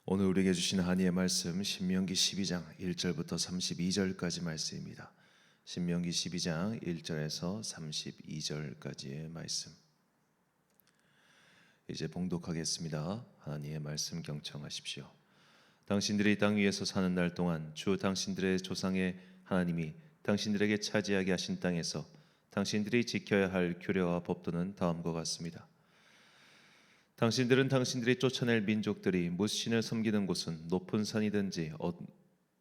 오늘 우리에게 주신 하나님의 말씀 신명기 12장 1절부터 32절까지 말씀입니다. 신명기 12장 1절에서 32절까지의 말씀. 이제 봉독하겠습니다. 하나님의 말씀 경청하십시오. 당신들이 땅 위에서 사는 날 동안 주 당신들의 조상의 하나님이 당신들에게 차지하게 하신 땅에서 당신들이 지켜야 할 규례와 법도는 다음과 같습니다. 당신들은 당신들이 쫓아낼 민족들이 뭇신을 섬기는 곳은 높은 산이든지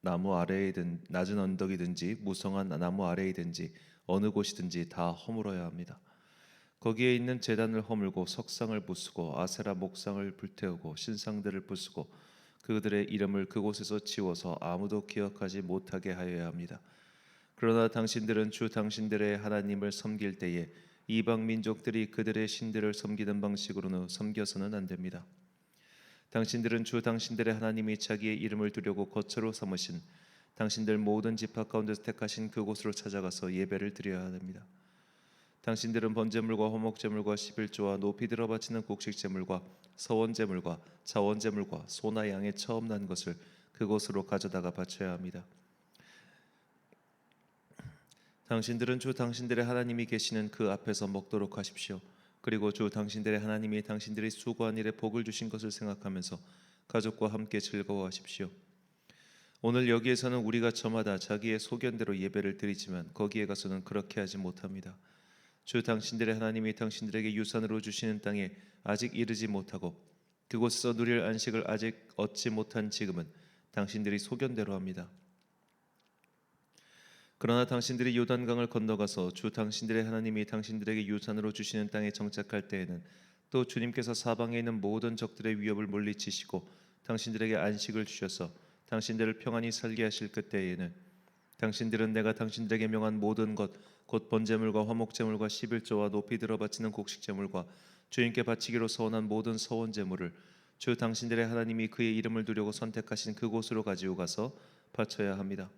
나무 아래이든 낮은 언덕이든지 무성한 나무 아래이든지 어느 곳이든지 다 허물어야 합니다. 거기에 있는 제단을 허물고 석상을 부수고 아세라 목상을 불태우고 신상들을 부수고 그들의 이름을 그곳에서 지워서 아무도 기억하지 못하게 하여야 합니다. 그러나 당신들은 주 당신들의 하나님을 섬길 때에 이방 민족들이 그들의 신들을 섬기는 방식으로는 섬겨서는 안 됩니다. 당신들은 주 당신들의 하나님이 자기의 이름을 두려고 거처로 삼으신 당신들 모든 지파 가운데서 택하신 그곳으로 찾아가서 예배를 드려야 합니다. 당신들은 번제물과 화목제물과 십일조와 높이 들어 바치는 곡식제물과 서원제물과 자원제물과 소나 양의 처음 난 것을 그곳으로 가져다가 바쳐야 합니다. 당신들은 주 당신들의 하나님이 계시는 그 앞에서 먹도록 하십시오. 그리고 주 당신들의 하나님이 당신들이 수고한 일에 복을 주신 것을 생각하면서 가족과 함께 즐거워하십시오. 오늘 여기에서는 우리가 저마다 자기의 소견대로 예배를 드리지만 거기에 가서는 그렇게 하지 못합니다. 주 당신들의 하나님이 당신들에게 유산으로 주시는 땅에 아직 이르지 못하고 그곳에서 누릴 안식을 아직 얻지 못한 지금은 당신들이 소견대로 합니다. 그러나 당신들이 요단강을 건너가서 주 당신들의 하나님이 당신들에게 유산으로 주시는 땅에 정착할 때에는 또 주님께서 사방에 있는 모든 적들의 위협을 물리치시고 당신들에게 안식을 주셔서 당신들을 평안히 살게 하실 그때에는 당신들은 내가 당신들에게 명한 모든 것 곧 번제물과 화목제물과 십일조와 높이 들어 바치는 곡식제물과 주님께 바치기로 서원한 모든 서원제물을 주 당신들의 하나님이 그의 이름을 두려고 선택하신 그곳으로 가지고 가서 바쳐야 합니다.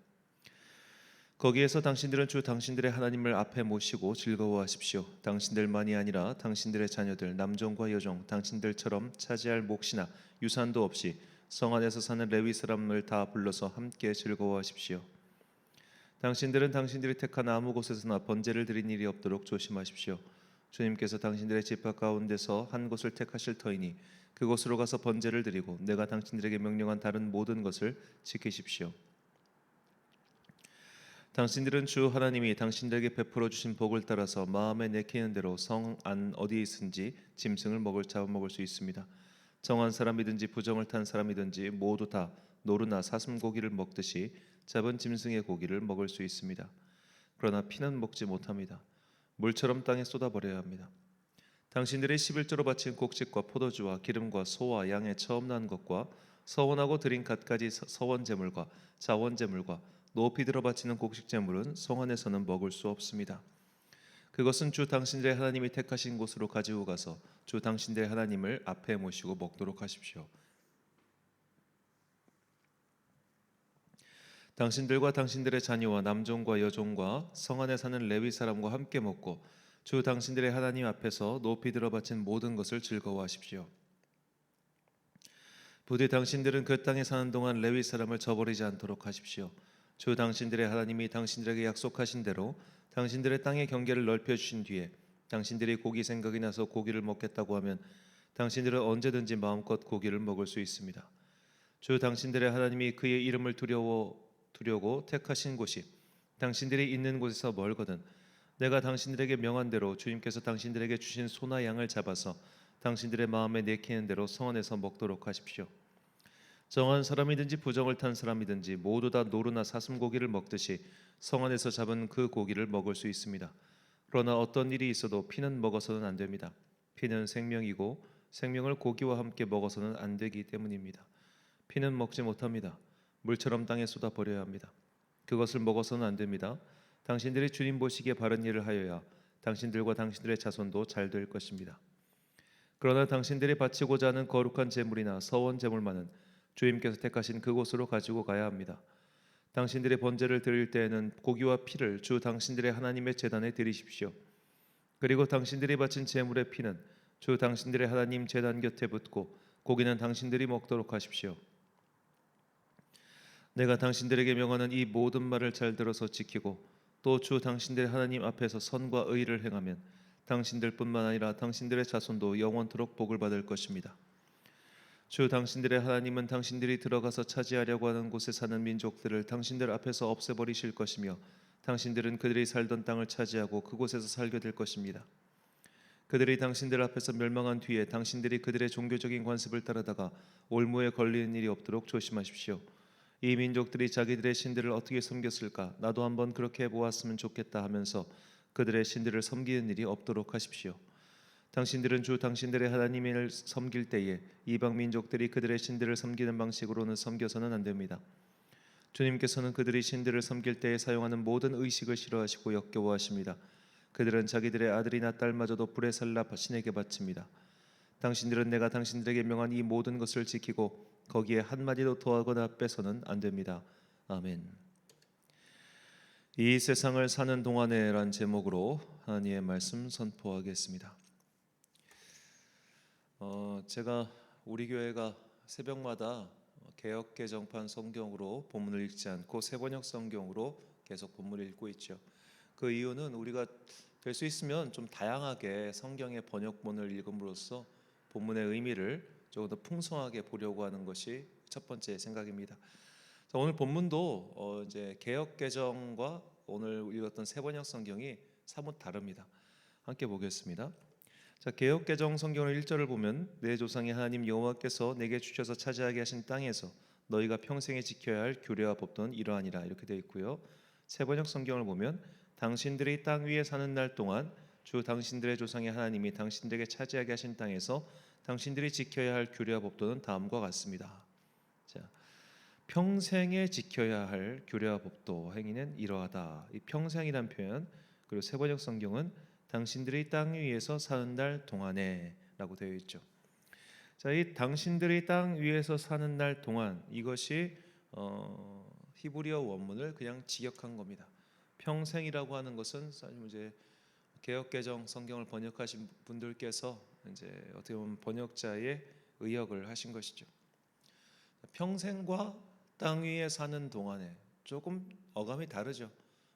거기에서 당신들은 주 당신들의 하나님을 앞에 모시고 즐거워하십시오. 당신들만이 아니라 당신들의 자녀들 남종과 여종 당신들처럼 차지할 몫이나 유산도 없이 성 안에서 사는 레위 사람을 다 불러서 함께 즐거워하십시오. 당신들은 당신들이 택한 아무 곳에서나 번제를 드린 일이 없도록 조심하십시오. 주님께서 당신들의 지파 가운데서 한 곳을 택하실 터이니 그곳으로 가서 번제를 드리고 내가 당신들에게 명령한 다른 모든 것을 지키십시오. 당신들은 주 하나님이 당신들에게 베풀어 주신 복을 따라서 마음에 내키는 대로 성 안 어디에 있든지 짐승을 잡아먹을 수 있습니다. 정한 사람이든지 부정을 탄 사람이든지 모두 다 노루나 사슴고기를 먹듯이 잡은 짐승의 고기를 먹을 수 있습니다. 그러나 피는 먹지 못합니다. 물처럼 땅에 쏟아버려야 합니다. 당신들이 11조로 바친 곡식과 포도주와 기름과 소와 양의 처음 난 것과 서원하고 드린 갖가지 서원제물과 자원제물과 높이 들어 바치는 곡식제물은 성 안에서는 먹을 수 없습니다. 그것은 주 당신들의 하나님이 택하신 곳으로 가지고 가서 주 당신들의 하나님을 앞에 모시고 먹도록 하십시오. 당신들과 당신들의 자녀와 남종과 여종과 성 안에 사는 레위 사람과 함께 먹고 주 당신들의 하나님 앞에서 높이 들어 바친 모든 것을 즐거워하십시오. 부디 당신들은 그 땅에 사는 동안 레위 사람을 저버리지 않도록 하십시오. 주 당신들의 하나님이 당신들에게 약속하신 대로 당신들의 땅의 경계를 넓혀주신 뒤에 당신들이 고기 생각이 나서 고기를 먹겠다고 하면 당신들은 언제든지 마음껏 고기를 먹을 수 있습니다. 주 당신들의 하나님이 그의 이름을 두려고 택하신 곳이 당신들이 있는 곳에서 멀거든 내가 당신들에게 명한 대로 주님께서 당신들에게 주신 소나 양을 잡아서 당신들의 마음에 내키는 대로 성 안에서 먹도록 하십시오. 정한 사람이든지 부정을 탄 사람이든지 모두 다 노루나 사슴고기를 먹듯이 성 안에서 잡은 그 고기를 먹을 수 있습니다. 그러나 어떤 일이 있어도 피는 먹어서는 안 됩니다. 피는 생명이고 생명을 고기와 함께 먹어서는 안 되기 때문입니다. 피는 먹지 못합니다. 물처럼 땅에 쏟아 버려야 합니다. 그것을 먹어서는 안 됩니다. 당신들이 주님 보시기에 바른 일을 하여야 당신들과 당신들의 자손도 잘 될 것입니다. 그러나 당신들이 바치고자 하는 거룩한 제물이나 서원 제물만은 주님께서 택하신 그곳으로 가지고 가야 합니다. 당신들의 번제를 드릴 때에는 고기와 피를 주 당신들의 하나님의 제단에 드리십시오. 그리고 당신들이 바친 제물의 피는 주 당신들의 하나님 제단 곁에 붓고 고기는 당신들이 먹도록 하십시오. 내가 당신들에게 명하는 이 모든 말을 잘 들어서 지키고 또 주 당신들의 하나님 앞에서 선과 의를 행하면 당신들뿐만 아니라 당신들의 자손도 영원토록 복을 받을 것입니다. 주 당신들의 하나님은 당신들이 들어가서 차지하려고 하는 곳에 사는 민족들을 당신들 앞에서 없애버리실 것이며 당신들은 그들이 살던 땅을 차지하고 그곳에서 살게 될 것입니다. 그들이 당신들 앞에서 멸망한 뒤에 당신들이 그들의 종교적인 관습을 따르다가 올무에 걸리는 일이 없도록 조심하십시오. 이 민족들이 자기들의 신들을 어떻게 섬겼을까? 나도 한번 그렇게 해보았으면 좋겠다 하면서 그들의 신들을 섬기는 일이 없도록 하십시오. 당신들은 주 당신들의 하나님을 섬길 때에 이방 민족들이 그들의 신들을 섬기는 방식으로는 섬겨서는 안 됩니다. 주님께서는 그들이 신들을 섬길 때에 사용하는 모든 의식을 싫어하시고 역겨워하십니다. 그들은 자기들의 아들이나 딸마저도 불에 살라 신에게 바칩니다. 당신들은 내가 당신들에게 명한 이 모든 것을 지키고 거기에 한마디도 더하거나 빼서는 안 됩니다. 아멘. 이 세상을 사는 동안에란 제목으로 하나님의 말씀 선포하겠습니다. 제가 우리 교회가 새벽마다 개역 개정판 성경으로 본문을 읽지 않고 새번역 성경으로 계속 본문을 읽고 있죠. 그 이유는 우리가 될 수 있으면 좀 다양하게 성경의 번역본을 읽음으로써 본문의 의미를 조금 더 풍성하게 보려고 하는 것이 첫 번째 생각입니다. 자, 오늘 본문도 이제 개역 개정과 오늘 읽었던 새번역 성경이 사뭇 다릅니다. 함께 보겠습니다. 자, 개역 개정 성경의 1절을 보면 내 조상의 하나님 여호와께서 내게 주셔서 차지하게 하신 땅에서 너희가 평생에 지켜야 할 규례와 법도는 이러하니라 이렇게 되어 있고요. 새번역 성경을 보면 당신들이 땅 위에 사는 날 동안 주 당신들의 조상의 하나님이 당신들에게 차지하게 하신 땅에서 당신들이 지켜야 할 규례와 법도는 다음과 같습니다. 자, 평생에 지켜야 할 규례와 법도 행위는 이러하다. 이 평생이란 표현 그리고 새번역 성경은 당신들이 땅 위에서 사는 날 동안에라고 되어 있죠. 자, 이 당신들이 땅 위에서 사는 날 동안 이것이 히브리어 원문을 그냥 직역한 겁니다. 평생이라고 하는 것은 이제 개역 개정 성경을 번역하신 분들께서 이제 어떻게 보면 번역자의 의역을 하신 것이죠. 평생과 땅 위에 사는 동안에 조금 어감이 다르죠.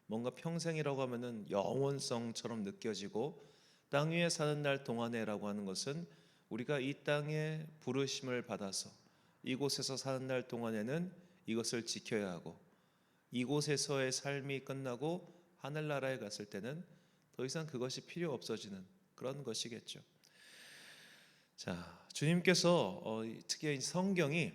뭔가 평생이라고 하면은 영원성처럼 느껴지고 땅 위에 사는 날 동안에라고 하는 것은 우리가 이 땅에 부르심을 받아서 이곳에서 사는 날 동안에는 이것을 지켜야 하고 이곳에서의 삶이 끝나고 하늘나라에 갔을 때는 더 이상 그것이 필요 없어지는 그런 것이겠죠. 자, 주님께서 특히 성경이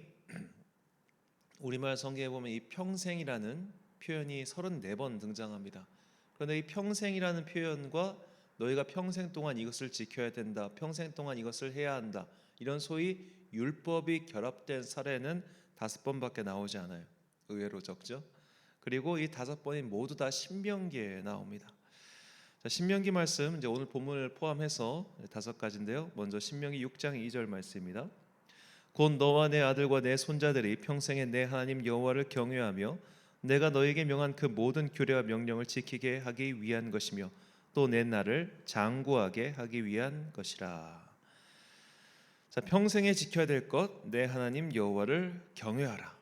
우리말 성경에 보면 이 평생이라는 표현이 34번 등장합니다. 그런데 이 평생이라는 표현과 너희가 평생 동안 이것을 지켜야 된다, 평생 동안 이것을 해야 한다, 이런 소위 율법이 결합된 사례는 5번밖에 나오지 않아요. 의외로 적죠. 그리고 이 5번이 모두 다 신명기에 나옵니다. 자, 신명기 말씀 이제 오늘 본문을 포함해서 5가지인데요. 먼저 신명기 6장 2절 말씀입니다. 곧 너와 내 아들과 내 손자들이 평생에 내 하나님 여호와를 경외하며 내가 너에게 명한 그 모든 규례와 명령을 지키게 하기 위한 것이며 또 내 날을 장구하게 하기 위한 것이라. 자, 평생에 지켜야 될 것, 내 하나님 여호와를 경외하라.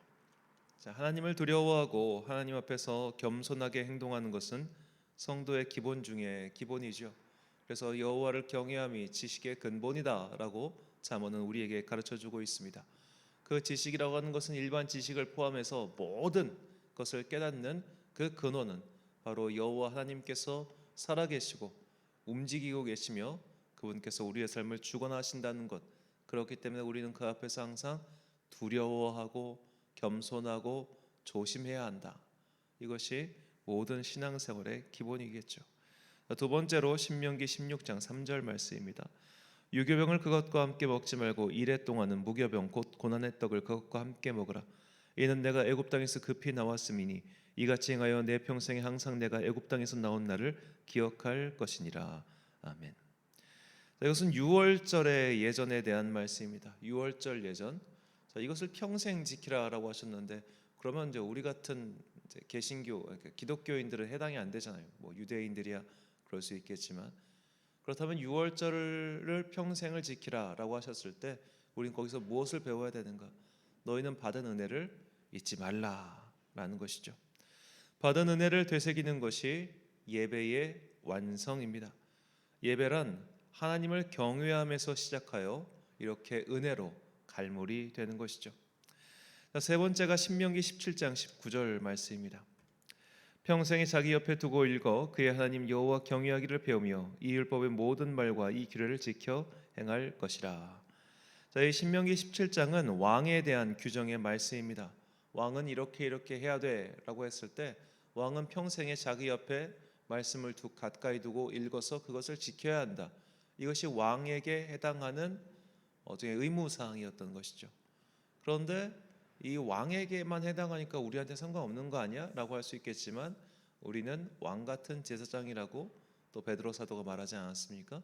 자, 하나님을 두려워하고 하나님 앞에서 겸손하게 행동하는 것은 성도의 기본 중에 기본이죠. 그래서 여호와를 경외함이 지식의 근본이다라고 잠언은 우리에게 가르쳐주고 있습니다. 그 지식이라고 하는 것은 일반 지식을 포함해서 모든 것을 깨닫는 그 근원은 바로 여호와 하나님께서 살아계시고 움직이고 계시며 그분께서 우리의 삶을 주관하신다는 것. 그렇기 때문에 우리는 그 앞에서 항상 두려워하고 겸손하고 조심해야 한다. 이것이 모든 신앙생활의 기본이겠죠. 두 번째로 신명기 16장 3절 말씀입니다. 유교병을 그것과 함께 먹지 말고 이레 동안은 무교병 곧 고난의 떡을 그것과 함께 먹으라. 이는 내가 애굽 땅에서 급히 나왔음이니 이같이 행하여 내 평생에 항상 내가 애굽 땅에서 나온 날을 기억할 것이니라. 아멘. 자, 이것은 유월절의 예전에 대한 말씀입니다. 유월절 예전. 자, 이것을 평생 지키라라고 하셨는데 그러면 이제 우리 같은 이제 개신교, 기독교인들은 해당이 안 되잖아요. 뭐 유대인들이야 그럴 수 있겠지만 그렇다면 유월절을 평생을 지키라라고 하셨을 때 우리는 거기서 무엇을 배워야 되는가? 너희는 받은 은혜를 잊지 말라. 된다라는 것이죠. 받은 은혜를 되새기는 것이 예배의 완성입니다. 예배란 하나님을 경외함에서 시작하여 이렇게 은혜로 갈물이 되는 것이죠. 세 번째가 신명기 17장 19절 말씀입니다. 평생에 자기 옆에 두고 읽어 그의 하나님 여호와 경외하기를 배우며 이 율법의 모든 말과 이 규례를 지켜 행할 것이라. 자, 이 신명기 17장은 왕에 대한 규정의 말씀입니다. 왕은 이렇게 해야 돼라고 했을 때 왕은 평생에 자기 옆에 말씀을 가까이 두고 읽어서 그것을 지켜야 한다. 이것이 왕에게 해당하는 의무 사항이었던 것이죠. 그런데 이 왕에게만 해당하니까 우리한테 상관없는 거 아니야? 라고 할 수 있겠지만 우리는 왕 같은 제사장이라고 또 베드로 사도가 말하지 않았습니까?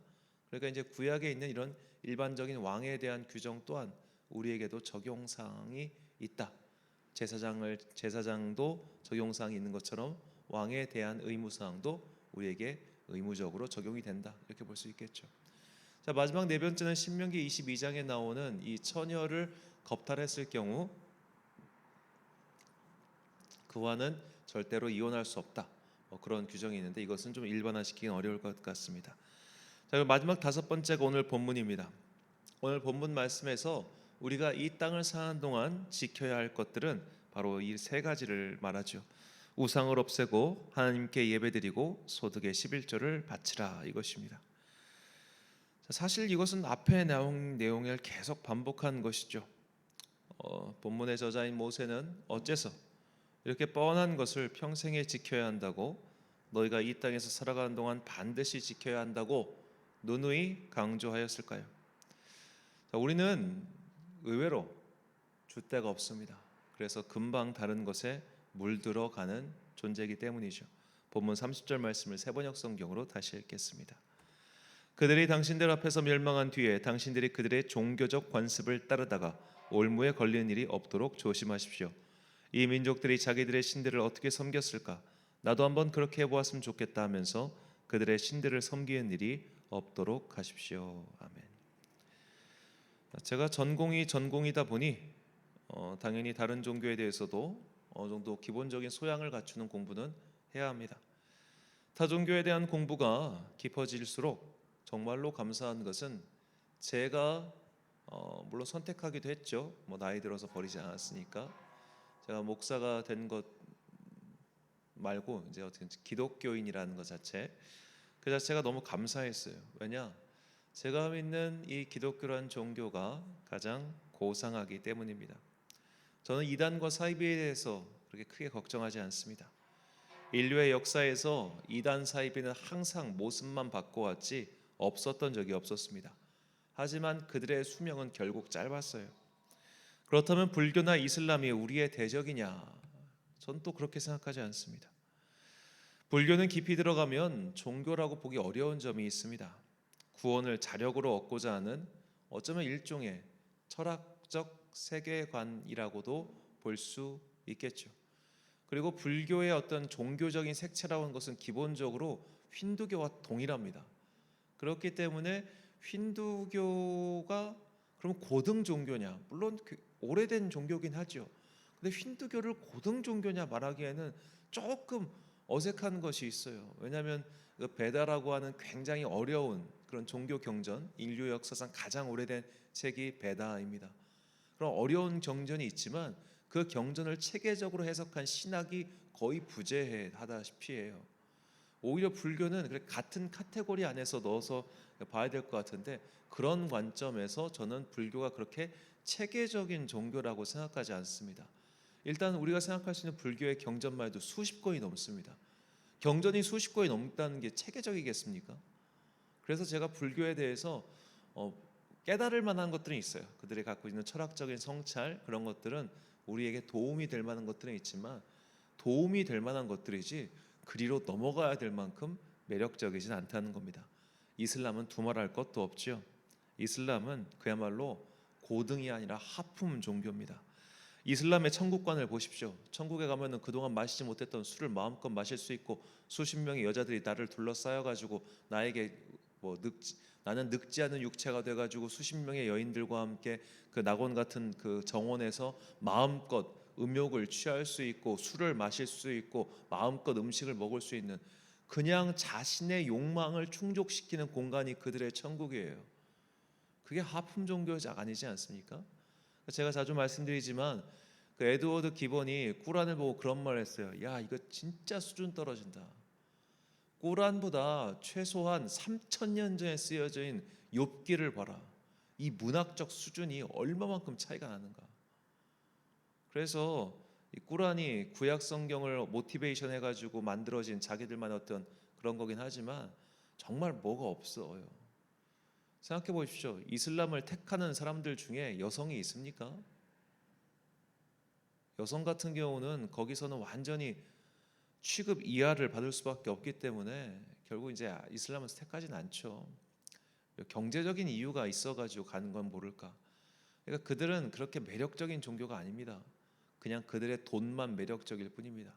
그러니까 이제 구약에 있는 이런 일반적인 왕에 대한 규정 또한 우리에게도 적용사항이 있다. 제사장도 적용사항이 있는 것처럼 왕에 대한 의무사항도 우리에게 의무적으로 적용이 된다. 이렇게 볼 수 있겠죠. 자, 마지막 네 번째는 신명기 22장에 나오는 이 처녀를 겁탈했을 경우 그와는 절대로 이혼할 수 없다. 그런 규정이 있는데 이것은 좀 일반화시키긴 어려울 것 같습니다. 자, 그럼 마지막 다섯 번째가 오늘 본문입니다. 오늘 본문 말씀에서 우리가 이 땅을 사는 동안 지켜야 할 것들은 바로 이 세 가지를 말하죠. 우상을 없애고 하나님께 예배드리고 소득의 11조를 바치라, 이것입니다. 사실 이것은 앞에 나온 내용을 계속 반복한 것이죠. 본문의 저자인 모세는 어째서 이렇게 뻔한 것을 평생에 지켜야 한다고, 너희가 이 땅에서 살아가는 동안 반드시 지켜야 한다고 누누이 강조하였을까요? 자, 우리는 의외로 줏대가 없습니다. 그래서 금방 다른 것에 물들어가는 존재이기 때문이죠. 본문 30절 말씀을 세번역 성경으로 다시 읽겠습니다. 그들이 당신들 앞에서 멸망한 뒤에 당신들이 그들의 종교적 관습을 따르다가 올무에 걸리는 일이 없도록 조심하십시오. 이 민족들이 자기들의 신들을 어떻게 섬겼을까? 나도 한번 그렇게 해보았으면 좋겠다 하면서 그들의 신들을 섬기는 일이 없도록 하십시오. 아멘. 제가 전공이다 보니 당연히 다른 종교에 대해서도 어느 정도 기본적인 소양을 갖추는 공부는 해야 합니다. 타 종교에 대한 공부가 깊어질수록 정말로 감사한 것은 제가 물론 선택하기도 했죠. 나이 들어서 버리지 않았으니까. 제가 목사가 된 것 말고 이제 어떻게 기독교인이라는 것 자체, 그 자체가 너무 감사했어요. 왜냐? 제가 믿는 이 기독교란 종교가 가장 고상하기 때문입니다. 저는 이단과 사이비에 대해서 그렇게 크게 걱정하지 않습니다. 인류의 역사에서 이단 사이비는 항상 모습만 바꿔왔지 없었던 적이 없었습니다. 하지만 그들의 수명은 결국 짧았어요. 그렇다면 불교나 이슬람이 우리의 대적이냐? 전 또 그렇게 생각하지 않습니다. 불교는 깊이 들어가면 종교라고 보기 어려운 점이 있습니다. 구원을 자력으로 얻고자 하는 어쩌면 일종의 철학적 세계관이라고도 볼 수 있겠죠. 그리고 불교의 어떤 종교적인 색채라고 하는 것은 기본적으로 힌두교와 동일합니다. 그렇기 때문에 힌두교가 그럼 고등 종교냐? 물론 오래된 종교긴 하죠. 근데 힌두교를 고등 종교냐 말하기에는 조금 어색한 것이 있어요. 왜냐하면 그 베다라고 하는 굉장히 어려운 그런 종교 경전, 인류 역사상 가장 오래된 책이 베다입니다. 그런 어려운 경전이 있지만 그 경전을 체계적으로 해석한 신학이 거의 부재하다시피 해요. 오히려 불교는 같은 카테고리 안에서 넣어서 봐야 될 것 같은데, 그런 관점에서 저는 불교가 그렇게 체계적인 종교라고 생각하지 않습니다. 일단 우리가 생각할 수 있는 불교의 경전만 해도 수십 권이 넘습니다. 경전이 수십 권이 넘다는 게 체계적이겠습니까? 그래서 제가 불교에 대해서 깨달을 만한 것들은 있어요. 그들이 갖고 있는 철학적인 성찰, 그런 것들은 우리에게 도움이 될 만한 것들은 있지만 도움이 될 만한 것들이지 그리로 넘어가야 될 만큼 매력적이진 않다는 겁니다. 이슬람은 두말할 것도 없죠. 이슬람은 그야말로 고등이 아니라 하품 종교입니다. 이슬람의 천국관을 보십시오. 천국에 가면은 그동안 마시지 못했던 술을 마음껏 마실 수 있고, 수십 명의 여자들이 나를 둘러싸여 가지고 나에게 나는 늙지 않은 육체가 돼 가지고 수십 명의 여인들과 함께 그 낙원 같은 그 정원에서 마음껏 음욕을 취할 수 있고 술을 마실 수 있고 마음껏 음식을 먹을 수 있는 그냥 자신의 욕망을 충족시키는 공간이 그들의 천국이에요. 그게 하품 종교자 아니지 않습니까? 제가 자주 말씀드리지만 그 에드워드 기본이 꾸란을 보고 그런 말을 했어요. 야, 이거 진짜 수준 떨어진다. 꾸란보다 최소한 3,000년 전에 쓰여져 있는 욥기를 봐라. 이 문학적 수준이 얼마만큼 차이가 나는가. 그래서 이 꾸란이 구약 성경을 모티베이션 해가지고 만들어진 자기들만 어떤 그런 거긴 하지만 정말 뭐가 없어요. 생각해 보십시오. 이슬람을 택하는 사람들 중에 여성이 있습니까? 여성 같은 경우는 거기서는 완전히 취급 이하를 받을 수밖에 없기 때문에 결국 이제 이슬람을 택하진 않죠. 경제적인 이유가 있어가지고 가는 건 모를까. 그러니까 그들은 그렇게 매력적인 종교가 아닙니다. 그냥 그들의 돈만 매력적일 뿐입니다.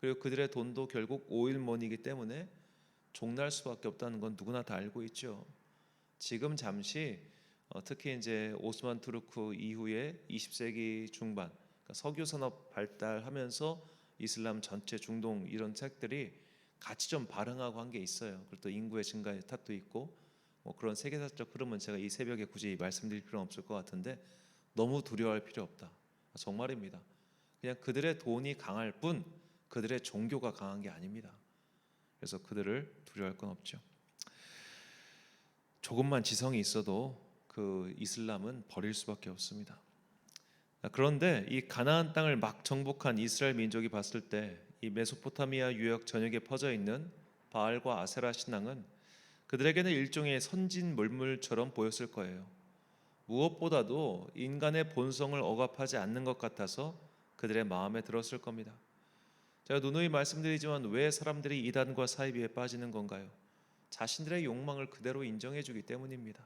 그리고 그들의 돈도 결국 오일머니이기 때문에 종날 수밖에 없다는 건 누구나 다 알고 있죠. 지금 잠시 특히 이제 오스만 투르크 이후에 20세기 중반 그러니까 석유 산업 발달하면서 이슬람 전체 중동 이런 책들이 같이 좀 발흥하고 한 게 있어요. 그리고 또 인구의 증가의 탓도 있고 뭐 그런 세계사적 흐름은 제가 이 새벽에 굳이 말씀드릴 필요는 없을 것 같은데 너무 두려워할 필요 없다. 정말입니다. 그냥 그들의 돈이 강할 뿐 그들의 종교가 강한 게 아닙니다. 그래서 그들을 두려워할 건 없죠. 조금만 지성이 있어도 그 이슬람은 버릴 수밖에 없습니다. 그런데 이 가나안 땅을 막 정복한 이스라엘 민족이 봤을 때 이 메소포타미아 유역 전역에 퍼져 있는 바알과 아세라 신앙은 그들에게는 일종의 선진 물물처럼 보였을 거예요. 무엇보다도 인간의 본성을 억압하지 않는 것 같아서 그들의 마음에 들었을 겁니다. 제가 누누이 말씀드리지만 왜 사람들이 이단과 사이비에 빠지는 건가요? 자신들의 욕망을 그대로 인정해주기 때문입니다.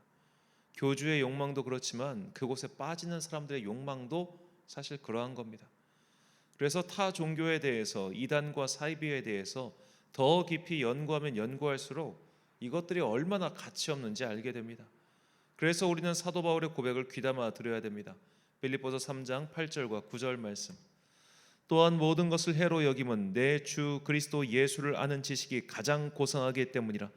교주의 욕망도 그렇지만 그곳에 빠지는 사람들의 욕망도 사실 그러한 겁니다. 그래서 타 종교에 대해서 이단과 사이비에 대해서 더 깊이 연구하면 연구할수록 이것들이 얼마나 가치 없는지 알게 됩니다. 그래서 우리는 사도 바울의 고백을 귀담아 들어야 됩니다. 빌립보서 3장 8절과 9절 말씀. 또한 모든 것을 해로 여김은 내 주 그리스도 예수를 아는 지식이 가장 고상하기 때문이라.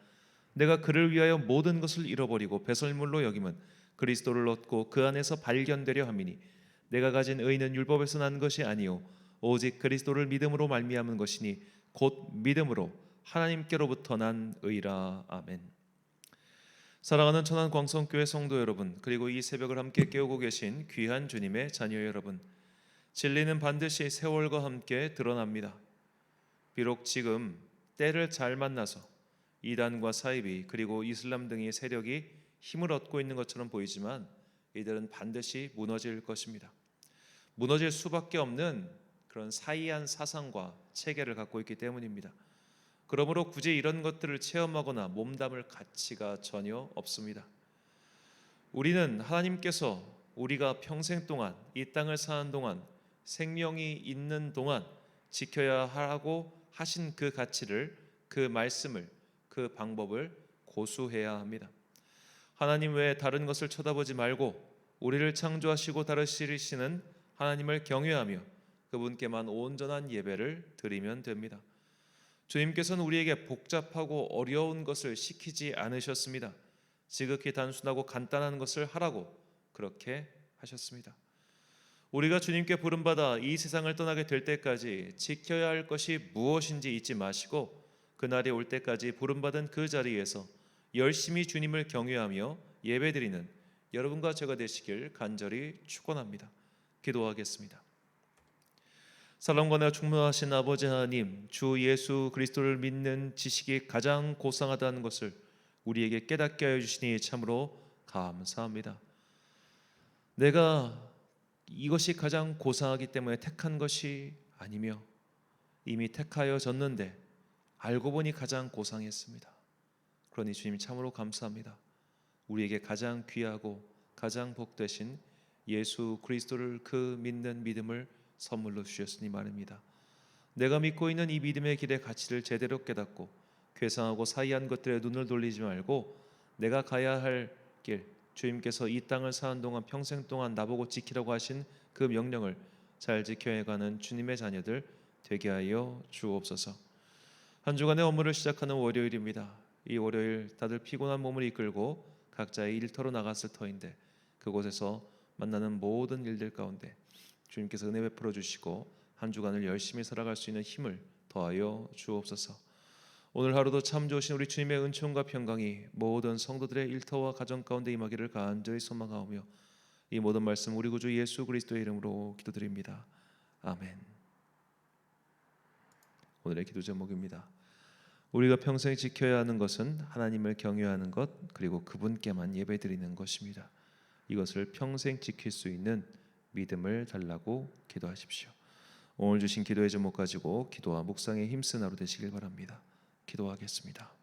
내가 그를 위하여 모든 것을 잃어버리고 배설물로 여김은 그리스도를 얻고 그 안에서 발견되려 함이니 내가 가진 의는 율법에서 난 것이 아니요 오직 그리스도를 믿음으로 말미암은 것이니 곧 믿음으로 하나님께로부터 난 의라. 아멘. 사랑하는 천안 광성교회 성도 여러분, 그리고 이 새벽을 함께 깨우고 계신 귀한 주님의 자녀 여러분, 진리는 반드시 세월과 함께 드러납니다. 비록 지금 때를 잘 만나서 이단과 사이비 그리고 이슬람 등의 세력이 힘을 얻고 있는 것처럼 보이지만 이들은 반드시 무너질 것입니다. 무너질 수밖에 없는 그런 사이한 사상과 체계를 갖고 있기 때문입니다. 그러므로 굳이 이런 것들을 체험하거나 몸담을 가치가 전혀 없습니다. 우리는 하나님께서 우리가 평생 동안 이 땅을 사는 동안 생명이 있는 동안 지켜야 하고 하신 그 가치를, 그 말씀을, 그 방법을 고수해야 합니다. 하나님 외에 다른 것을 쳐다보지 말고 우리를 창조하시고 다스리시는 하나님을 경외하며 그분께만 온전한 예배를 드리면 됩니다. 주님께서는 우리에게 복잡하고 어려운 것을 시키지 않으셨습니다. 지극히 단순하고 간단한 것을 하라고 그렇게 하셨습니다. 우리가 주님께 부름받아 이 세상을 떠나게 될 때까지 지켜야 할 것이 무엇인지 잊지 마시고 그날이 올 때까지 부름받은 그 자리에서 열심히 주님을 경외하며 예배드리는 여러분과 제가 되시길 간절히 축원합니다. 기도하겠습니다. 사랑과 충만하신 아버지 하나님, 주 예수 그리스도를 믿는 지식이 가장 고상하다는 것을 우리에게 깨닫게 하여 주시니 참으로 감사합니다. 내가 이것이 가장 고상하기 때문에 택한 것이 아니며 이미 택하여졌는데 알고 보니 가장 고상했습니다. 그러니 주님 참으로 감사합니다. 우리에게 가장 귀하고 가장 복되신 예수 그리스도를 그 믿는 믿음을 선물로 주셨으니 말입니다. 내가 믿고 있는 이 믿음의 길의 가치를 제대로 깨닫고 괴상하고 사이한 것들에 눈을 돌리지 말고 내가 가야 할 길, 주님께서 이 땅을 사는 동안 평생 동안 나보고 지키라고 하신 그 명령을 잘 지켜가는 주님의 자녀들 되게 하여 주옵소서. 한 주간의 업무를 시작하는 월요일입니다. 이 월요일 다들 피곤한 몸을 이끌고 각자의 일터로 나갔을 터인데 그곳에서 만나는 모든 일들 가운데 주님께서 은혜 베풀어 주시고 한 주간을 열심히 살아갈 수 있는 힘을 더하여 주옵소서. 오늘 하루도 참 좋으신 우리 주님의 은총과 평강이 모든 성도들의 일터와 가정 가운데 임하기를 간절히 소망하오며 이 모든 말씀 우리 구주 예수 그리스도의 이름으로 기도드립니다. 아멘. 오늘의 기도 제목입니다. 우리가 평생 지켜야 하는 것은 하나님을 경외하는 것 그리고 그분께만 예배드리는 것입니다. 이것을 평생 지킬 수 있는 믿음을 달라고 기도하십시오. 오늘 주신 기도의 제목 가지고 기도와 묵상에 힘쓴 하루 되시길 바랍니다. 기도하겠습니다.